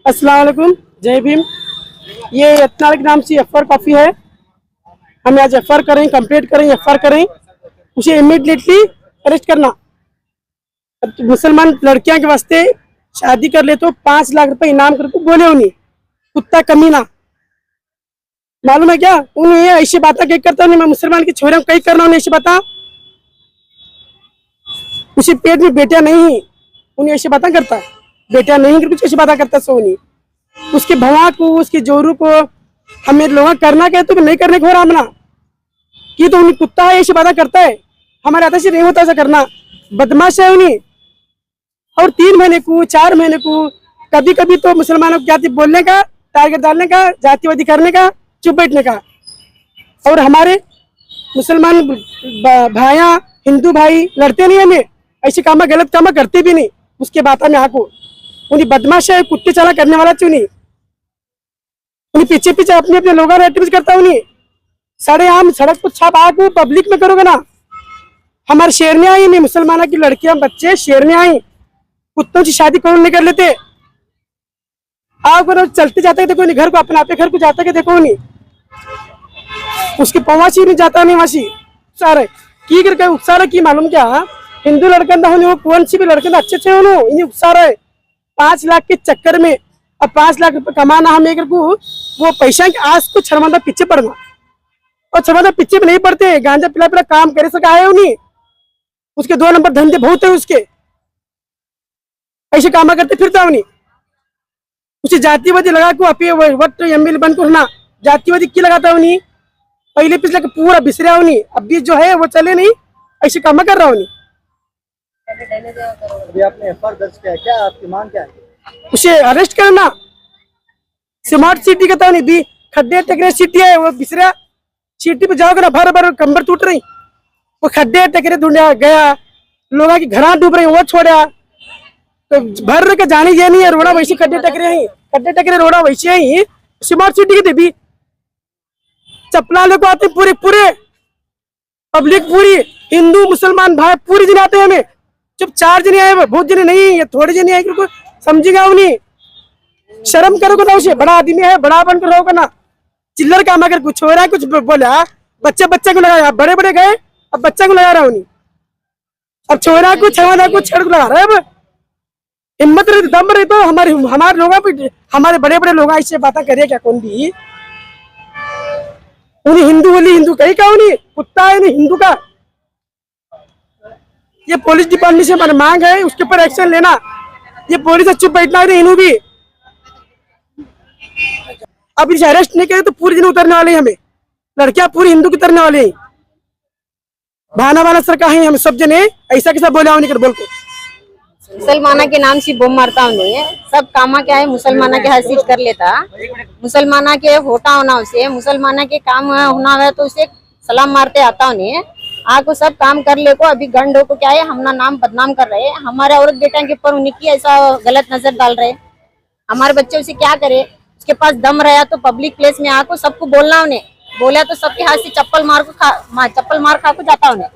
अस्सलाम वालेकुम, जय भीम। ये यत्नाल के नाम से एफआर कॉफी है। हम आज एफआर करें, कंप्लीट करें, एफआर करें, उसे इमीडिएटली अरेस्ट करना। अब तो मुसलमान लड़कियां के वास्ते शादी कर ले तो 5 लाख रुपए इनाम करके बोले उन्हें, कुत्ता कमीना। मालूम है क्या उन्हें? ये ऐसी बातें कहीं करता नहीं, मैं मुसलमान की छोरे कहीं करना उन्हें ऐसी बात। उसी पेट में बेटिया नहीं, उन्हें ऐसी बातें करता, बेटिया नहीं कुछ ऐसी बातें करता सोनी। उसके भवा को, उसके जोरू को हमें लोग करना क्या तो नहीं करने को हो रहा हमना कि तो उन्हें कुत्ता है, ऐसी बातें करता है। हमारे हाथ से नहीं होता ऐसा करना, बदमाश है उन्हें। और 3 महीने को, 4 महीने को, कभी कभी तो मुसलमानों को जाति बोलने का, टारगेट डालने का, जातिवादी करने का, चुप बैठने का। और हमारे मुसलमान भाइयां, हिंदू भाई लड़ते नहीं हमें, ऐसे काम गलत काम करते भी नहीं। उसके बात में आको उन्हें बदमाश है, कुत्ते चला करने वाला चुनी। उन्हें पीछे पीछे अपने अपने लोगों ने एक्टिविटी करता उन्हें। साढ़े आम सड़क पर छाप आको पब्लिक में करोगे ना। हमारे शेर में आई नहीं, मुसलमाना की लड़कियां बच्चे शेर में आई, कुत्तों की शादी कौन नहीं कर लेते। आप चलते जाते देखो नहीं, घर को अपने आप घर को जाता के देखो नहीं, उसकी पवासी नहीं जाता नहीं वासी सारे की करके उकसारा की। मालूम क्या हिंदू लड़का वो कौन सी भी लड़के अच्छे थे इन्हें उकसारा है 5 लाख के चक्कर में। अब 5 लाख रुपए कमाना हम एक को वो पैसा के आज को शर्मादा पीछे पड़ना, और शर्मादा पीछे भी नहीं पड़ते। गांजा पिला पिला काम करे सका है उन्हीं, उसके 2 नंबर धंधे बहुत है उसके, ऐसे काम करते फिरता उन्हीं। उसे जातिवादी लगा को अपने वक्त एमएलए बन को ना, जातिवादी की लगाता उन्हीं। पहले पिछले पूरा बिसरा उन्हीं, अभी जो है वो चले नहीं, ऐसे काम कर रहा उन्हीं। अभी आपने एफआईआर दर्ज किया, क्या आपकी मांग क्या है? उसे अरेस्ट करना। स्मार्ट सिटी का था नहीं भी, खड्डे टकरे सिटी है वो बिसरा सिटी पे जाओगे ना, भर भर कंबर टूट रही, वो खड्डे टकरे ढूंढा गया, लोगों की घर डूब रही वो छोड़ा, तो भर के जाने ये नहीं है। रोड़ा वैसे खड्डे टकरे रोड़ा वैसे ही स्मार्ट सिटी की देवी चपला लेको आते पूरे पूरे पब्लिक, पूरी हिंदू मुसलमान भाई पूरी जने आते हैं हमें। जब 4 जने आए, बहुत जने नहीं, ये थोड़े जने आए, क्योंकि समझेगा उन्हें। शर्म करोगे ना, उसे बड़ा आदमी है, बड़ा बनकर रहोगे ना। चिल्लर काम अगर कुछ हो रहा है, कुछ बोला बच्चे को लगाया, बड़े बड़े गए अब बच्चा को लगा रहा उन्हें, अब छोरा को छवाना को छड़ को लगा रहा है। अब हिम्मत रहे, दम रहे तो हमारे लोगों पे, हमारे बड़े बड़े लोग इससे बातें करे क्या कौन भी। उन्हें हिंदू बोली, हिंदू कहीं का उन्हें कुत्ता है नहीं हिंदू का। ये पुलिस डिपार्टमेंट से हमारी मांग है, उसके ऊपर एक्शन लेना। ये पुलिस चुप बैठना है इन्हों भी। अब इसे अरेस्ट नहीं करे तो पूरी दिन उतरने वाले हमें, लड़कियां पूरी हिंदू की उतरने वाले हैं। भाना वाला सर का है, हम सब जने ऐसा कैसा बोला उन्हें कर बोल को मुसलमाना के नाम से बोम मारता उन्हें, सब कामा क्या है मुसलमाना के हैसियत कर लेता, मुसलमाना के होता होना उसे, मुसलमाना के काम होना है तो उसे सलाम मारते आता उन्हें। आको सब काम कर ले को अभी गंडो को क्या है हमना नाम बदनाम कर रहे, हमारे औरत बेटा के ऊपर उन्हें की ऐसा गलत नजर डाल रहे। हमारे बच्चे उसे क्या करे, उसके पास दम रहा तो पब्लिक प्लेस में आको सबको बोलना, उन्हें बोला तो सबके हाथ से चप्पल मार खा को जाता उन्हें।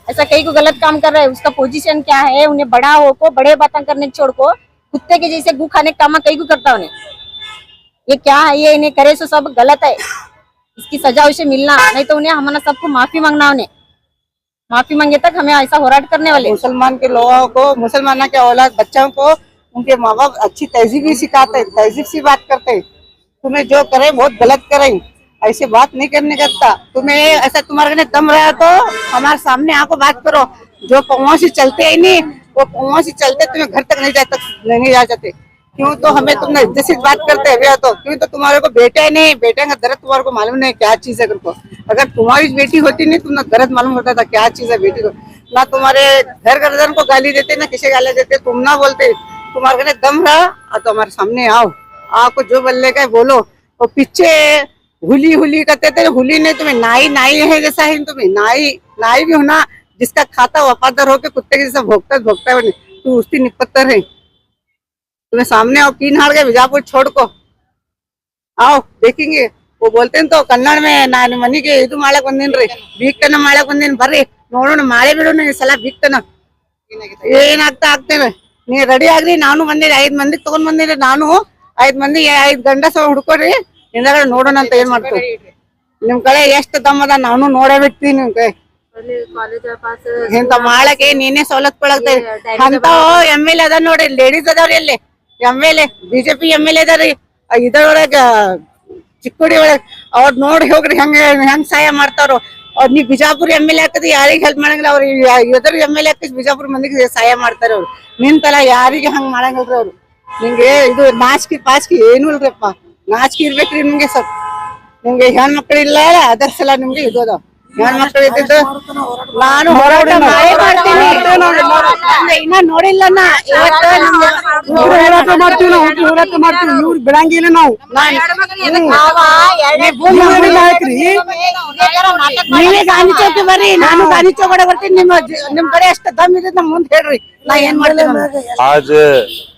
ऐसा कहीं को गलत काम कर रहा है, उसका पोजीशन क्या है, उन्हें बड़ा हो को बड़े बातें करने छोड़ को कुत्ते के जैसे गु खाने का काम कहीं को करता उन्हें। ये क्या है, ये इन्हें करे तो सब गलत है, इसकी सजा उसे मिलना, नहीं तो उन्हें हमारा सबको माफी मांगना। उन्हें माफी मांगे तक हमें ऐसा होराट करने वाले। मुसलमान के लोगों को, मुसलमान के औलाद बच्चों को उनके माँ बाप अच्छी तहजीब भी सिखाते, तहजीब सी बात करते। तुम्हें जो करे बहुत गलत करें, ऐसी बात नहीं करने का। तुम्हें ऐसा तुम्हारे दम रहा तो हमारे सामने आको बात करो। जो पौवा से चलते ही नहीं, वो पौवा से चलते तुम्हें घर तक नहीं जा सकते। क्यों तो हमें तुमने इज्जत से बात करते हैं तो, क्यों तो तुम्हारे को बेटा ही नहीं, बेटे का दर्द तुम्हारे को मालूम नहीं क्या चीज है। अगर तुम्हारी बेटी होती नहीं तुमने दर्द मालूम होता था क्या चीज है बेटी को। ना तुम्हारे घर गर्दन को गाली देते, ना किसी गाली देते, तुम ना बोलते। तुम्हारे दम रहा तो हमारे सामने आओ, आपको जो बोलने का बोलो। और पीछे हुली करते थे, हुली नहीं तुम्हें नाई है जैसा है, तुम्हें नाई भी होना, जिसका खाता वफादार होके कुत्ते के जैसा भोगता है तू उसकी निपत्तर है। तुम्हें सामने आओ, 3 हार गए बीजापुर छोड़ को आओ देखेंगे। वो बोलते हैं तो कन्नड़ में नानी मनी के इधु माड़क बंदिन रे बीकना माड़क बंदिन ಬರ್ರಿ ನೋಡೋಣ ಮಾಳೆ ಬಿಡೋಣ ಈ ಸಲ ಬಿಕ್ತನ ಏನಾಗ್ತಾ ಆಗ್ತೇವೆ। ನೀ ರೆಡಿ ಆಗ್ರಿ, ನಾನು ಬಂದಿದ್ದೆ 5 ಮಂದಿ ತಗೊಂಡ್ ಬಂದಿದ್ದೆ, ನಾನು 5 ಮಂದಿ 5 ಗಂಡಸ ಹುಡ್ಕೋರಿ ಹಿಂದಗಡೆ ನೋಡೋಣ ಅಂತ ಏನ್ ಮಾಡ್ತೀವಿ ನಿಮ್ ಕಡೆ ಎಷ್ಟ್ ದಮ್ ಅದ ನಾನು ನೋಡೇ ಬಿಡ್ತೀನಿ ನಿಮ್ ಕಡೆ ಇಂತ ಮಾಡಕ್ಕೆ ನೀನೇ ಸವಲತ್ ಕೊಡಕ್ತೇವೆ ಅಂತ MLA ಅದ ನೋಡಿ ಲೇಡೀಸ್ ಅದಾವ್ರಿ ಅಲ್ಲಿ MLA BJP MLA ಅದಾರಿ ಇದ್ರೊಳಗ ಚಿಕ್ಕೋಡಿ ಒಳಗ ಅವ್ರ ನೋಡಿ ಹೋಗ್ರಿ ಹೆಂಗ್ ಸಹಾಯ ಮಾಡ್ತಾರೋ ಅವ್ರ ನೀವ್ ಬಿಜಾಪುರ MLA ಹಾಕದಿ ಯಾರಿಗ್ ಹೆಲ್ಪ್ ಮಾಡಂಗಿಲ್ಲ ಅವ್ರು ಎದ್ರ MLA ಹಾಕಿ ಬಿಜಾಪುರ ಮಂದಿಗೆ ಸಹಾಯ ಮಾಡ್ತಾರ ಅವ್ರು ನಿಂತಲ್ಲ ಯಾರಿಗೆ ಹಂಗ್ ಮಾಡಂಗಿಲ್ರಿ ಅವ್ರು ನಿಮ್ಗೆ ಇದು ನಾಚಿಕೆ ಪಾಚಿಕೆ ಏನು ಇಲ್ರಿಪ್ಪ ನಾಚಿಕೆ ಇರ್ಬೇಕ್ರಿ ನಿಮ್ಗೆ ಸ್ವಲ್ಪ ನಿಮ್ಗೆ ಹೆಣ್ಮಕ್ಳು ಇಲ್ಲ ಅದರ ಸಲ ನಿಮ್ಗೆ ಇದು ಅದಾವ ಹೆಣ್ಮಕ್ಳು ಇದ್ದಿದ್ದು ನಾನು ಹೋರಾಟ ಮಾಡೇ ಮಾಡ್ತೀನಿ ಇನ್ನ ನೋಡಿಲ್ಲ ನಾ ಇವತ್ತು ಹೋರಾಟ ಮಾಡ್ತೀವಿ ನಾವು ಹೋರಾಟ ಮಾಡ್ತೀವಿ ಇವ್ರು ಬಿಡಂಗಿಲ್ಲ ನಾವು ನಾಯಕರಿ ನೀವೇ ಗಾಂಧಿ ಚೌಕಿ ಬರ್ರಿ ನಾನು ಗಾಂಧಿ ಚೌಕ ಬರ್ತೀನಿ ನಿಮ್ ಕಡೆ ಅಷ್ಟ ದಮ್ ಇದೆ ನಮ್ ಮುಂದೆ ಹೇಳ್ರಿ ನಾ ಏನ್ ಮಾಡ್ತೀನಿ आज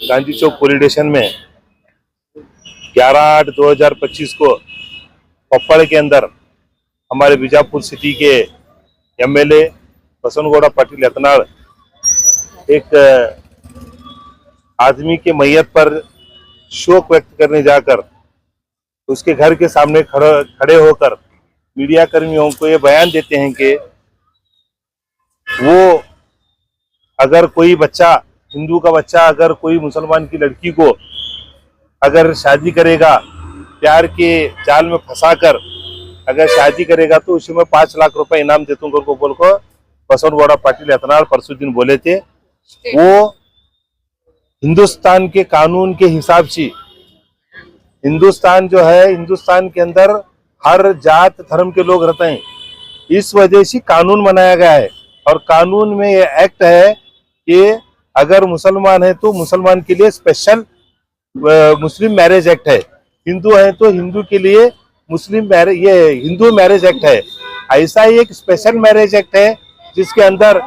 गांधी चौक पुलिस स्टेशन में 11/8/2025 को पप्पड़ के अंदर हमारे बीजापुर सिटी के MLA बसनगौड़ा पाटिल यतनाड़ एक आदमी के मैयत पर शोक व्यक्त करने जाकर उसके घर के सामने खड़े होकर मीडिया कर्मियों को ये बयान देते हैं कि वो अगर कोई बच्चा हिंदू का बच्चा अगर कोई मुसलमान की लड़की को अगर शादी करेगा प्यार के जाल में फंसाकर अगर शादी करेगा तो उसी में 5 लाख रुपए इनाम देतूंगा को बोल को बसनगौड़ा पाटिल यतनाड़ परसों दिन बोले थे। वो हिंदुस्तान के कानून के हिसाब से हिंदुस्तान जो है हिंदुस्तान के अंदर हर जात धर्म के लोग रहते हैं इस वजह से कानून बनाया गया है और कानून में ये एक्ट है कि अगर मुसलमान है तो मुसलमान के लिए स्पेशल मुस्लिम मैरिज एक्ट है हिंदू है तो हिंदू के लिए मुस्लिम मैरिज ये हिंदू मैरिज एक्ट है। ऐसा ही एक स्पेशल मैरिज एक्ट है जिसके अंदर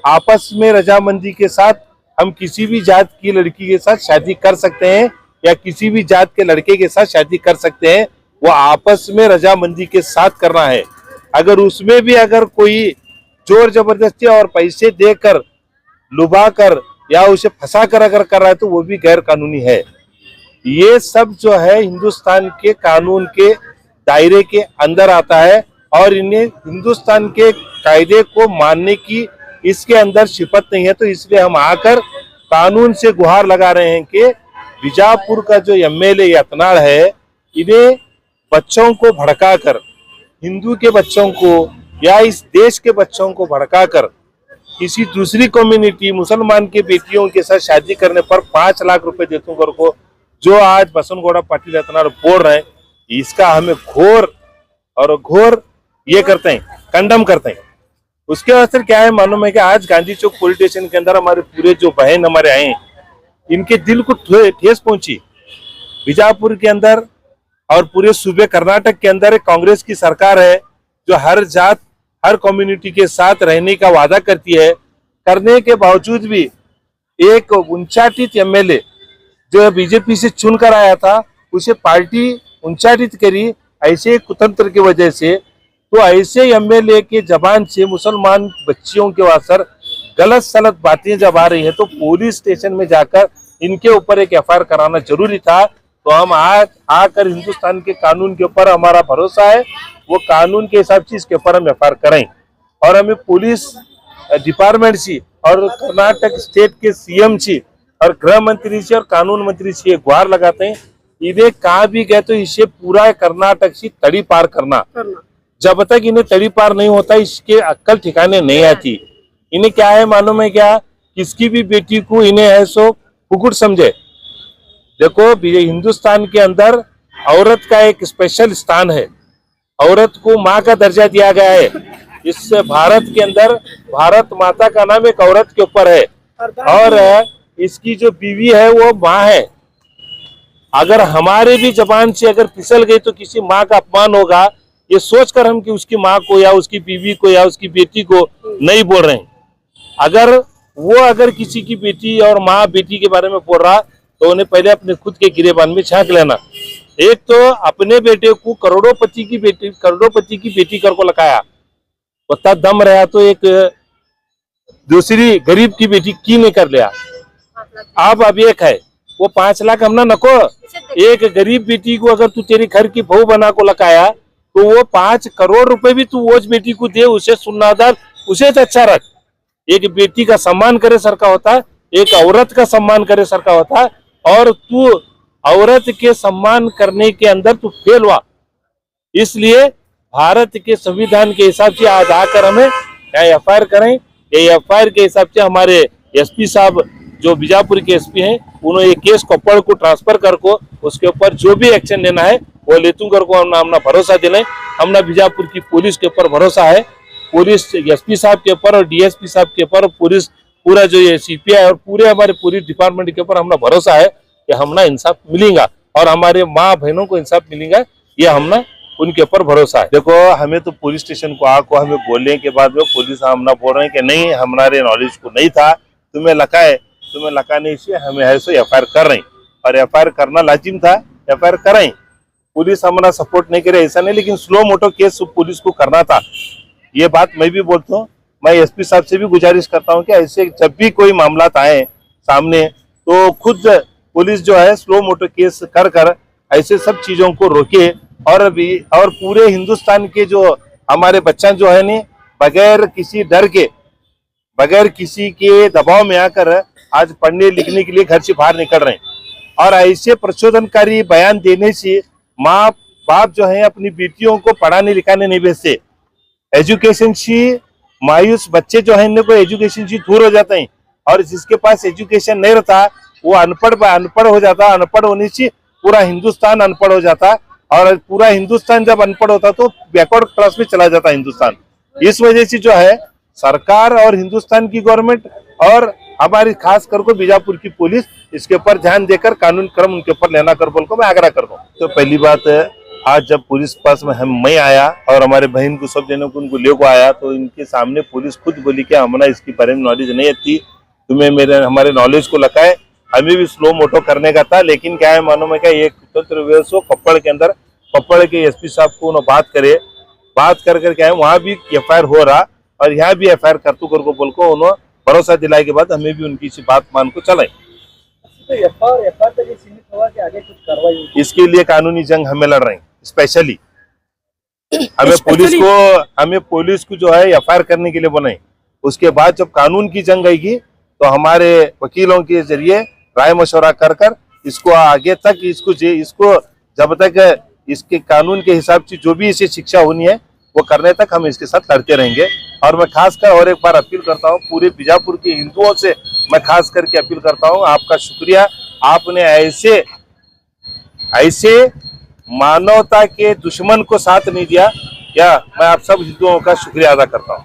आपस में रजामंदी के साथ हम किसी भी जात की लड़की के साथ शादी कर सकते हैं या किसी भी जात के लड़के के साथ शादी कर सकते हैं वो आपस में रजामंदी के साथ करना है। अगर उसमें भी अगर कोई जोर जबरदस्ती और पैसे देकर लुभा कर या उसे फंसा कर अगर कर रहा है तो वो भी गैर कानूनी है। ये सब जो है हिंदुस्तान के कानून के दायरे के अंदर आता है और इन्हें हिंदुस्तान के कायदे को मानने की इसके अंदर शिफत नहीं है। तो इसलिए हम आकर कानून से गुहार लगा रहे हैं कि बीजापुर का जो MLA यतनाड़ है इन्हें बच्चों को भड़काकर हिंदू के बच्चों को या इस देश के बच्चों को भड़काकर किसी दूसरी कम्युनिटी मुसलमान के बेटियों के साथ शादी करने पर 5 लाख रुपए देतूंगा को जो आज बसनगौड़ा पाटिल यतनाड़ बोल रहे हैं इसका हमें घोर ये करते हैं कंडम करते हैं। उसके असर क्या है मालूम है कि आज गांधी चौक पुलिस स्टेशन के अंदर हमारे पूरे जो बहन हमारे आए इनके दिल को ठेस पहुंची। बीजापुर के अंदर और पूरे सूबे कर्नाटक के अंदर एक कांग्रेस की सरकार है जो हर जात हर कम्युनिटी के साथ रहने का वादा करती है करने के बावजूद भी एक उनचाटित MLA जो बीजेपी से चुनकर आया था उसे पार्टी उनचाटित करी ऐसे कुतंत्र की वजह से। तो ऐसे MLA के जबान से मुसलमान बच्चियों के वास्ते गलत सलत बातें जब आ रही है तो पुलिस स्टेशन में जाकर इनके ऊपर एक FIR कराना जरूरी था। तो हम आज आकर हिंदुस्तान के कानून के ऊपर हमारा भरोसा है वो कानून के हिसाब से इसके ऊपर हम FIR करें और हमें पुलिस डिपार्टमेंट से और कर्नाटक स्टेट के CM से और गृह मंत्री से और कानून मंत्री से गुहार लगाते हैं इन्हें कहाँ भी गए तो इसे पूरा कर्नाटक से तड़ी पार करना जब तक इन्हें तड़ी पार नहीं होता इसके अक्कल ठिकाने नहीं आती। इन्हें क्या है मालूम है क्या किसकी भी बेटी को इन्हें है सो कुकुट समझे। देखो हिंदुस्तान के अंदर औरत का एक स्पेशल स्थान है औरत को माँ का दर्जा दिया गया है। इस भारत के अंदर भारत माता का नाम एक औरत के ऊपर है और इसकी जो बीवी है वो माँ है। अगर हमारे भी जबान से अगर फिसल गई तो किसी माँ का अपमान होगा ये सोचकर हम कि उसकी माँ को या उसकी बीवी को या उसकी बेटी को नहीं बोल रहे हैं। अगर किसी की बेटी और माँ बेटी के बारे में बोल रहा तो उन्हें पहले अपने खुद के गिरेबान में झांक लेना। एक तो अपने बेटे को करोड़ोपति की बेटी कर को लगाया उतना दम रहा तो एक दूसरी गरीब की बेटी की नहीं कर लिया। अब एक है वो 5 लाख हमना नको। एक गरीब बेटी को अगर तू तेरी घर की बहू बना को लगाया तो वो 5 करोड़ रुपए भी तू वो बेटी को दे, उसे सुन्नादार, उसे तो अच्छा रख। एक बेटी का सम्मान करे सर का होता, एक औरत का सम्मान करे सर का होता, और तू औरत के सम्मान करने के अंदर तू फेल हुआ। इसलिए भारत के संविधान के हिसाब से आज आकर हमें एफआईआर करें। एफआईआर के हिसाब से हमारे एसपी साहब जो बीजापुर के एसपी हैं, उन्होंने ये केस कोप्पड़ को ट्रांसफर कर को उसके ऊपर जो भी एक्शन लेना है वो लेतू कर को हमना भरोसा दिलाएं। हमना बीजापुर की पुलिस के ऊपर भरोसा है, पुलिस एसपी साहब के ऊपर और डीएसपी साहब के ऊपर, पुलिस पूरा जो ये सीपीआई और पूरे हमारे पुलिस डिपार्टमेंट के ऊपर हमना भरोसा है कि हमना इंसाफ मिलेगा और हमारे माँ बहनों को इंसाफ मिलेगा, ये हमना उनके ऊपर भरोसा है। देखो, हमें तो पुलिस स्टेशन को आको हमें बोलने के बाद में पुलिस हमना बोल रहे हैं कि नहीं, हमारे नॉलेज को नहीं था, तुम्हें लगा से हमें ऐसे एफआईआर कर रही, और एफआईआर करना लाजिम था, एफआईआर करें। पुलिस हमारा सपोर्ट नहीं करे ऐसा नहीं, लेकिन स्लो मोटो केस पुलिस को करना था। ये बात मैं भी बोलता हूँ, मैं एसपी साहब से भी गुजारिश करता हूँ कि ऐसे जब भी कोई मामला आए सामने तो खुद पुलिस जो है स्लो मोटो केस कर ऐसे सब चीजों को रोके, और पूरे हिंदुस्तान के जो हमारे बच्चा जो है नहीं, बगैर किसी डर के, बगैर किसी के दबाव में आकर आज पढ़ने लिखने के लिए घर से बाहर निकल रहे हैं। और ऐसे प्रचोदनकारी बयान देने से माँ बाप जो है अपनी बेटियों को पढ़ाने लिखाने नहीं भेजते। एजुकेशन से मायूस बच्चे जो है इनको एजुकेशन से दूर हो जाते हैं, और जिसके पास एजुकेशन नहीं रहता वो अनपढ़ हो जाता। अनपढ़ होने से पूरा हिंदुस्तान अनपढ़ हो जाता, और पूरा हिंदुस्तान जब अनपढ़ होता तो बैकवर्ड क्लास में चला जाता हिंदुस्तान। इस वजह से जो है सरकार और हिंदुस्तान की गवर्नमेंट और हमारी खास करके बीजापुर की पुलिस इसके ऊपर ध्यान देकर कानून क्रम उनके ऊपर लेना कर बोल को मैं आग्रह कर रहा हूँ। तो पहली बात, आज जब पुलिस पास में मैं आया और हमारे बहन को सब देने को उनको ले को आया, तो इनके सामने पुलिस खुद बोली कि हमारा इसकी बारे में नॉलेज नहीं थी, तुम्हें हमारे नॉलेज को लगा है, हमें भी स्लो मोटो करने का था। लेकिन क्या है मानो में क्या, एक स्वतंत्र व्यवस्था कोप्पड़ के अंदर, कोप्पड़ के एसपी साहब को उन्होंने बात कर क्या है वहाँ भी एफआईआर हो रहा, और यहाँ भी एफआईआर करतू कर को बोल को उन्होंने भरोसा दिलाए के बाद हमें भी उनकी इसी बात मान को चलाए। तो एफआईआर तक ही सीमित होगा कि आगे कुछ कार्रवाई होगी? इसके लिए कानूनी जंग हमें लड़ रहे हैं। स्पेशली हमें पुलिस को जो है एफआईआर करने के लिए बनाए, उसके बाद जब कानून की जंग आएगी तो हमारे वकीलों के जरिए राय मशवरा कर इसको आगे तक इसको जब तक इसके कानून के हिसाब से जो भी इसे शिक्षा होनी है वो करने तक हम इसके साथ लड़ते रहेंगे। और मैं खासकर और एक बार अपील करता हूँ पूरे बीजापुर के हिंदुओं से, मैं खास करके अपील करता हूँ, आपका शुक्रिया, आपने ऐसे मानवता के दुश्मन को साथ नहीं दिया। या मैं आप सब हिंदुओं का शुक्रिया अदा करता हूँ।